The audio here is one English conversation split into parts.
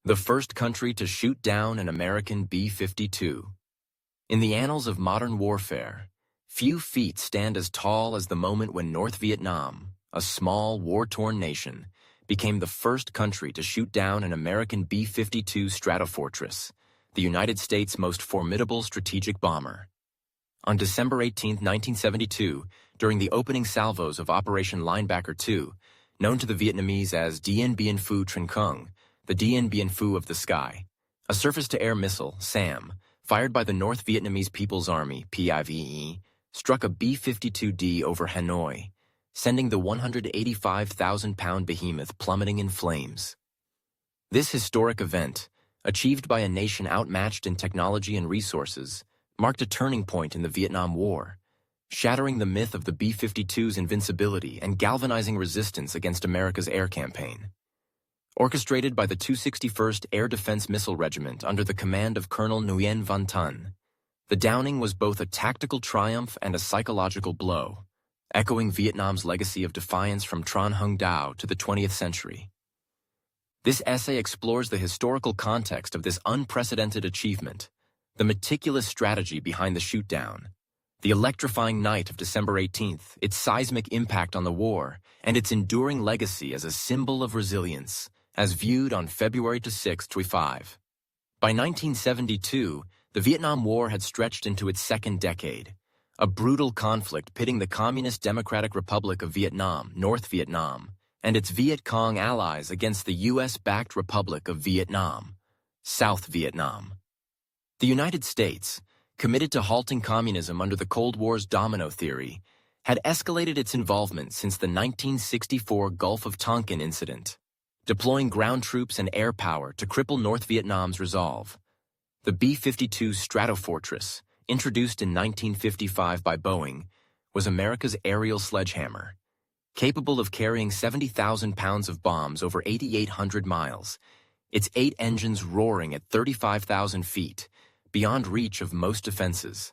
the first country to shoot down an American B-52. In the annals of modern warfare, few feats stand as tall as the moment when North Vietnam, a small, war-torn nation, became the first country to shoot down an American B-52 Stratofortress, the United States' most formidable strategic bomber. On December 18, 1972, during the opening salvos of Operation Linebacker 2, known to the Vietnamese as Dien Bien Phu Trinh Cung, the Dien Bien Phu of the sky, a surface-to-air missile, SAM, fired by the North Vietnamese People's Army, PIVE, struck a B-52D over Hanoi, sending the 185,000-pound behemoth plummeting in flames. This historic event, achieved by a nation outmatched in technology and resources, marked a turning point in the Vietnam War, shattering the myth of the B-52's invincibility and galvanizing resistance against America's air campaign. Orchestrated by the 261st Air Defense Missile Regiment under the command of Colonel Nguyen Van Ton, the downing was both a tactical triumph and a psychological blow, echoing Vietnam's legacy of defiance from Tran Hung Dao to the 20th century. This essay explores the historical context of this unprecedented achievement, the meticulous strategy behind the shoot-down, the electrifying night of December 18th, its seismic impact on the war, and its enduring legacy as a symbol of resilience, as viewed on February 6, 2025. By 1972, the Vietnam War had stretched into its second decade, a brutal conflict pitting the Communist Democratic Republic of Vietnam, North Vietnam, and its Viet Cong allies against the U.S.-backed Republic of Vietnam, South Vietnam. The United States, committed to halting communism under the Cold War's domino theory, had escalated its involvement since the 1964 Gulf of Tonkin incident, deploying ground troops and air power to cripple North Vietnam's resolve. The B-52 Stratofortress, introduced in 1955 by Boeing, was America's aerial sledgehammer, capable of carrying 70,000 pounds of bombs over 8,800 miles, its 8 engines roaring at 35,000 feet, beyond reach of most defenses.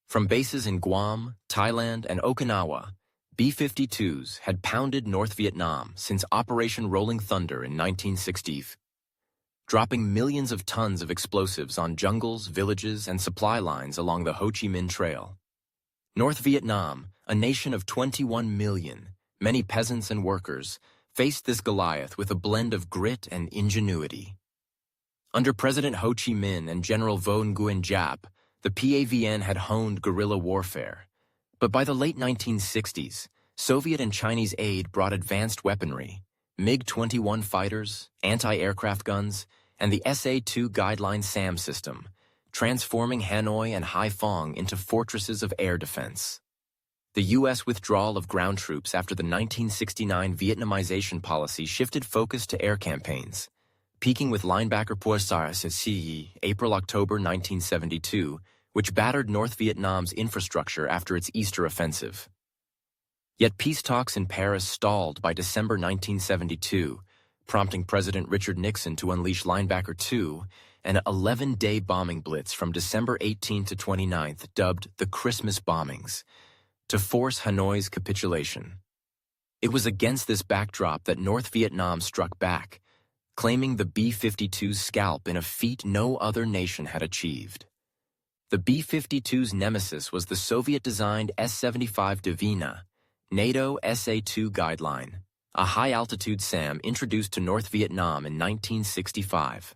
From bases in Guam, Thailand, and Okinawa, B-52s had pounded North Vietnam since Operation Rolling Thunder in 1960, dropping millions of tons of explosives on jungles, villages, and supply lines along the Ho Chi Minh Trail. North Vietnam, a nation of 21 million, many peasants and workers, faced this Goliath with a blend of grit and ingenuity. Under President Ho Chi Minh and General Vo Nguyen Giap, the PAVN had honed guerrilla warfare. But by the late 1960s, Soviet and Chinese aid brought advanced weaponry, MiG-21 fighters, anti-aircraft guns, and the SA-2 Guideline SAM system, transforming Hanoi and Haiphong into fortresses of air defense. The U.S. withdrawal of ground troops after the 1969 Vietnamization policy shifted focus to air campaigns, peaking with Linebacker Poisars at CE, April-October 1972, which battered North Vietnam's infrastructure after its Easter offensive. Yet peace talks in Paris stalled by December 1972, prompting President Richard Nixon to unleash Linebacker 2, an 11-day bombing blitz from December 18 to 29, dubbed the Christmas Bombings, to force Hanoi's capitulation. It was against this backdrop that North Vietnam struck back, claiming the B-52's scalp in a feat no other nation had achieved. The B-52's nemesis was the Soviet-designed S-75 Divina, NATO SA-2 Guideline, a high-altitude SAM introduced to North Vietnam in 1965.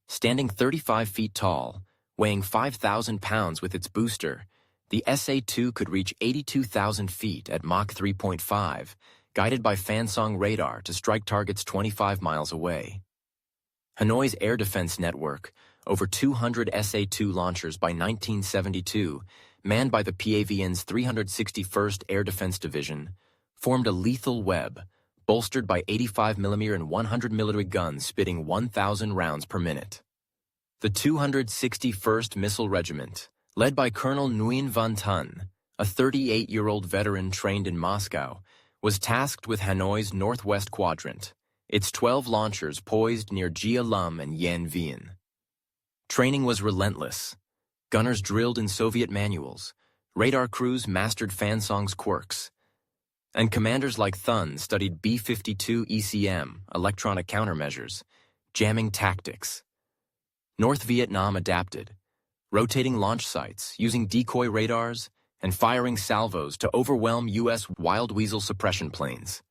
Standing 35 feet tall, weighing 5,000 pounds with its booster, the SA-2 could reach 82,000 feet at Mach 3.5, guided by Fansong radar to strike targets 25 miles away. Hanoi's air defense network, over 200 SA-2 launchers by 1972, manned by the PAVN's 361st Air Defense Division, formed a lethal web, bolstered by 85mm and 100mm guns spitting 1,000 rounds per minute. The 261st Missile Regiment, led by Colonel Nguyen Van Ton, a 38-year-old veteran trained in Moscow, was tasked with Hanoi's northwest quadrant, its 12 launchers poised near Gia Lum and Yan Vien. Training was relentless. Gunners drilled in Soviet manuals, radar crews mastered Fansong's quirks, and commanders like Thun studied B-52 ECM, electronic countermeasures, Jamming tactics. North Vietnam adapted, rotating launch sites, using decoy radars, and firing salvos to overwhelm U.S. Wild Weasel suppression planes.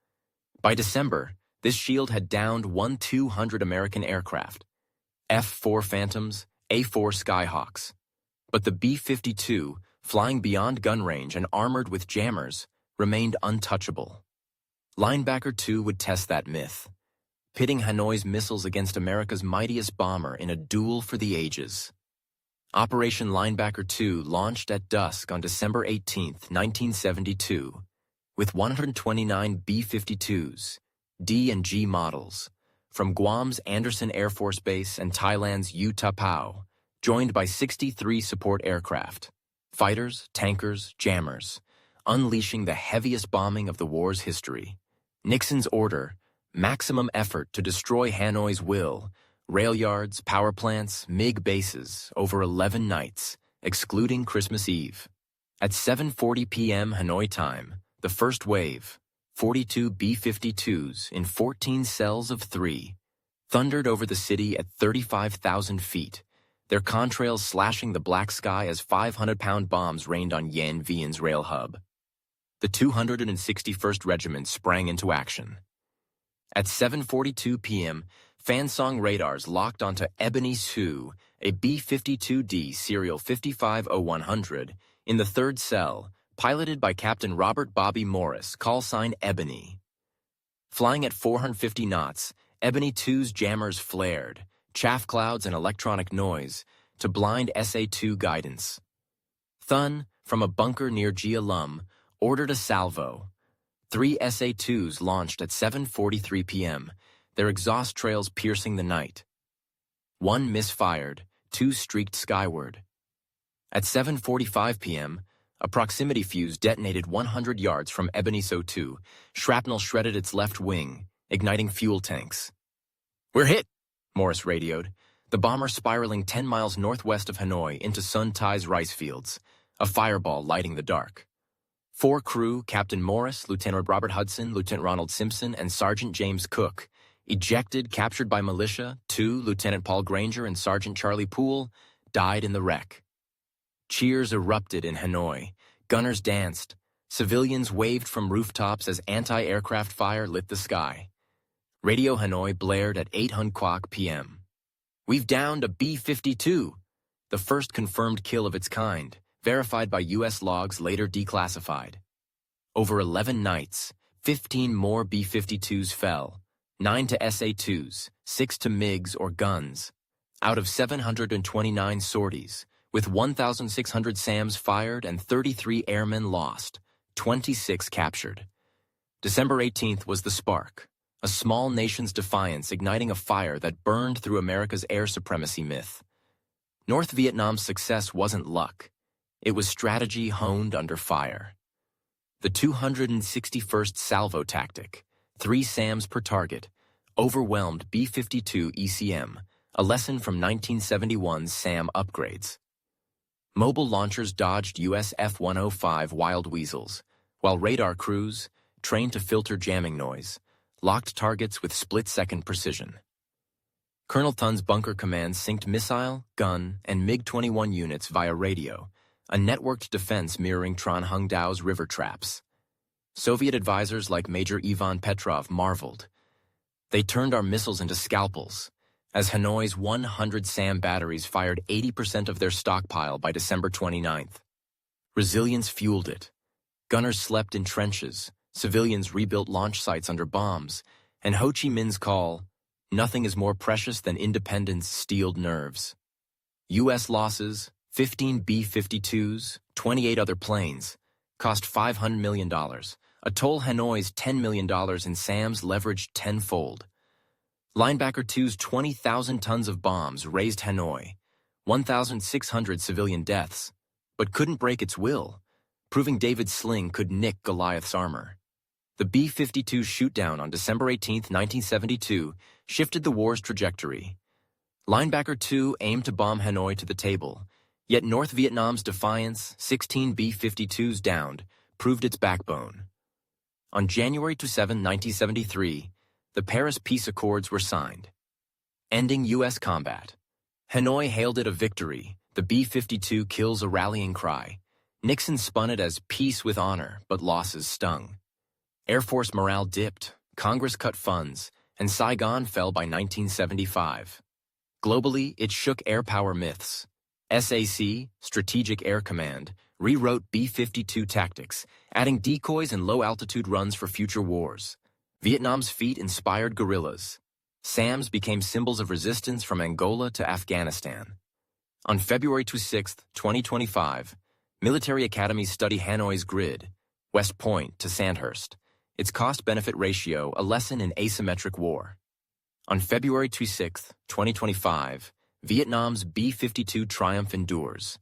By December, this shield had downed 200 American aircraft, F-4 Phantoms, A-4 Skyhawks. But the B-52, flying beyond gun range and armored with jammers, remained untouchable. Linebacker 2 would test that myth, pitting Hanoi's missiles against America's mightiest bomber in a duel for the ages. Operation Linebacker 2 launched at dusk on December 18, 1972, with 129 B-52s, D and G models, from Guam's Andersen Air Force Base and Thailand's U Tapao, joined by 63 support aircraft, fighters, tankers, jammers, unleashing the heaviest bombing of the war's history. Nixon's order, maximum effort to destroy Hanoi's will, rail yards, power plants, MiG bases, over 11 nights, excluding Christmas Eve. At 7:40 p.m. Hanoi time, the first wave, 42 B-52s in 14 cells of 3, thundered over the city at 35,000 feet, their contrails slashing the black sky as 500-pound bombs rained on Yen Vien's rail hub. The 261st Regiment sprang into action. At 7:42 p.m., Fansong radars locked onto Ebony Sioux, a B-52D serial 550100, in the third cell, piloted by Captain Robert Bobby Morris, call sign Ebony. Flying at 450 knots, Ebony 2's jammers flared, chaff clouds and electronic noise, to blind SA-2 guidance. Thun, from a bunker near Gia Lum, ordered a salvo. 3 SA-2s launched at 7:43 p.m., their exhaust trails piercing the night. 1 misfired, 2 streaked skyward. At 7:45 p.m., a proximity fuse detonated 100 yards from Ebony So-2. Shrapnel shredded its left wing, igniting fuel tanks. "We're hit," Morris radioed, the bomber spiraling 10 miles northwest of Hanoi into Sun Thai's rice fields, a fireball lighting the dark. 4 crew, Captain Morris, Lieutenant Robert Hudson, Lieutenant Ronald Simpson, and Sergeant James Cook, ejected, captured by militia. 2, Lieutenant Paul Granger and Sergeant Charlie Poole, died in the wreck. Cheers erupted in Hanoi. Gunners danced. Civilians waved from rooftops as anti-aircraft fire lit the sky. Radio Hanoi blared at 8:00 p.m. "We've downed a B-52, the first confirmed kill of its kind, verified by U.S. logs later declassified. Over 11 nights, 15 more B-52s fell, 9 to SA-2s, 6 to MiGs or guns. Out of 729 sorties, with 1,600 SAMs fired and 33 airmen lost, 26 captured. December 18th was the spark, a small nation's defiance igniting a fire that burned through America's air supremacy myth. North Vietnam's success wasn't luck. It was strategy honed under fire. The 261st salvo tactic, 3 SAMs per target, overwhelmed B-52 ECM, a lesson from 1971's SAM upgrades. Mobile launchers dodged U.S. F-105 Wild Weasels, while radar crews, trained to filter jamming noise, locked targets with split-second precision. Colonel Thun's bunker command synced missile, gun, and MiG-21 units via radio, a networked defense mirroring Tran Hung Dao's river traps. Soviet advisors like Major Ivan Petrov marveled. They turned our missiles into scalpels, as Hanoi's 100 SAM batteries fired 80% of their stockpile by December 29th. Resilience fueled it. Gunners slept in trenches, civilians rebuilt launch sites under bombs, and Ho Chi Minh's call, "Nothing is more precious than independence," steeled nerves. U.S. losses, 15 B-52s, 28 other planes, cost $500 million, a toll Hanoi's $10 million in SAMs leveraged tenfold. Linebacker 2's 20,000 tons of bombs razed Hanoi, 1,600 civilian deaths, but couldn't break its will, proving David's sling could nick Goliath's armor. The B-52 shootdown on December 18, 1972, shifted the war's trajectory. Linebacker 2 aimed to bomb Hanoi to the table, yet North Vietnam's defiance, 16 B-52s downed, proved its backbone. On January 27, 1973, the Paris Peace Accords were signed. ending U.S. combat. Hanoi hailed it a victory. The B-52 kills a rallying cry. Nixon spun it as peace with honor, but losses stung. Air Force morale dipped, Congress cut funds, and Saigon fell by 1975. Globally, it shook air power myths. SAC, Strategic Air Command, rewrote B-52 tactics, adding decoys and low-altitude runs for future wars. Vietnam's feat inspired guerrillas. SAMs became symbols of resistance from Angola to Afghanistan. On February 26, 2025, military academies study Hanoi's grid, West Point to Sandhurst, its cost-benefit ratio a lesson in asymmetric war. On February 26, 2025, Vietnam's B-52 triumph endures,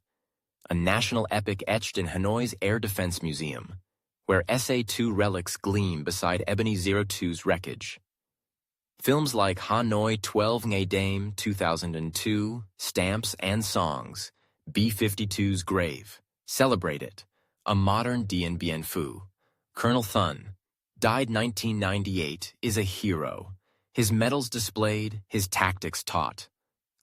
a national epic etched in Hanoi's Air Defense Museum, where SA-2 relics gleam beside Ebony 02's wreckage. Films like Hanoi 12 Ngày Đêm 2002, Stamps and Songs, B-52's Grave, Celebrate It, a modern Dien Bien Phu. Colonel Thun, died 1998, is a hero. His medals displayed, his tactics taught.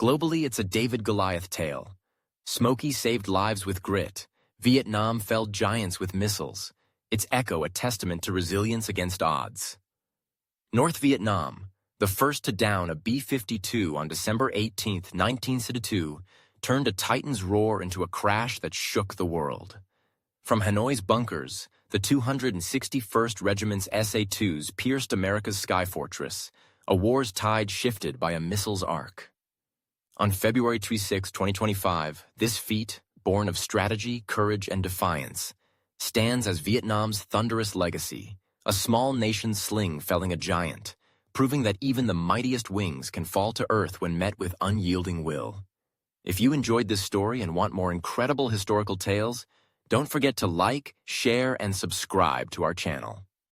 Globally, it's a David-Goliath tale. Smokey saved lives with grit. Vietnam felled giants with missiles. Its echo a testament to resilience against odds. North Vietnam, the first to down a B-52 on December 18, 1962, turned a Titan's roar into a crash that shook the world. From Hanoi's bunkers, the 261st Regiment's SA-2s pierced America's sky fortress, a war's tide shifted by a missile's arc. On February 26, 2025, this feat, born of strategy, courage, and defiance, stands as Vietnam's thunderous legacy, a small nation's sling felling a giant, proving that even the mightiest wings can fall to earth when met with unyielding will. If you enjoyed this story and want more incredible historical tales, don't forget to like, share, and subscribe to our channel.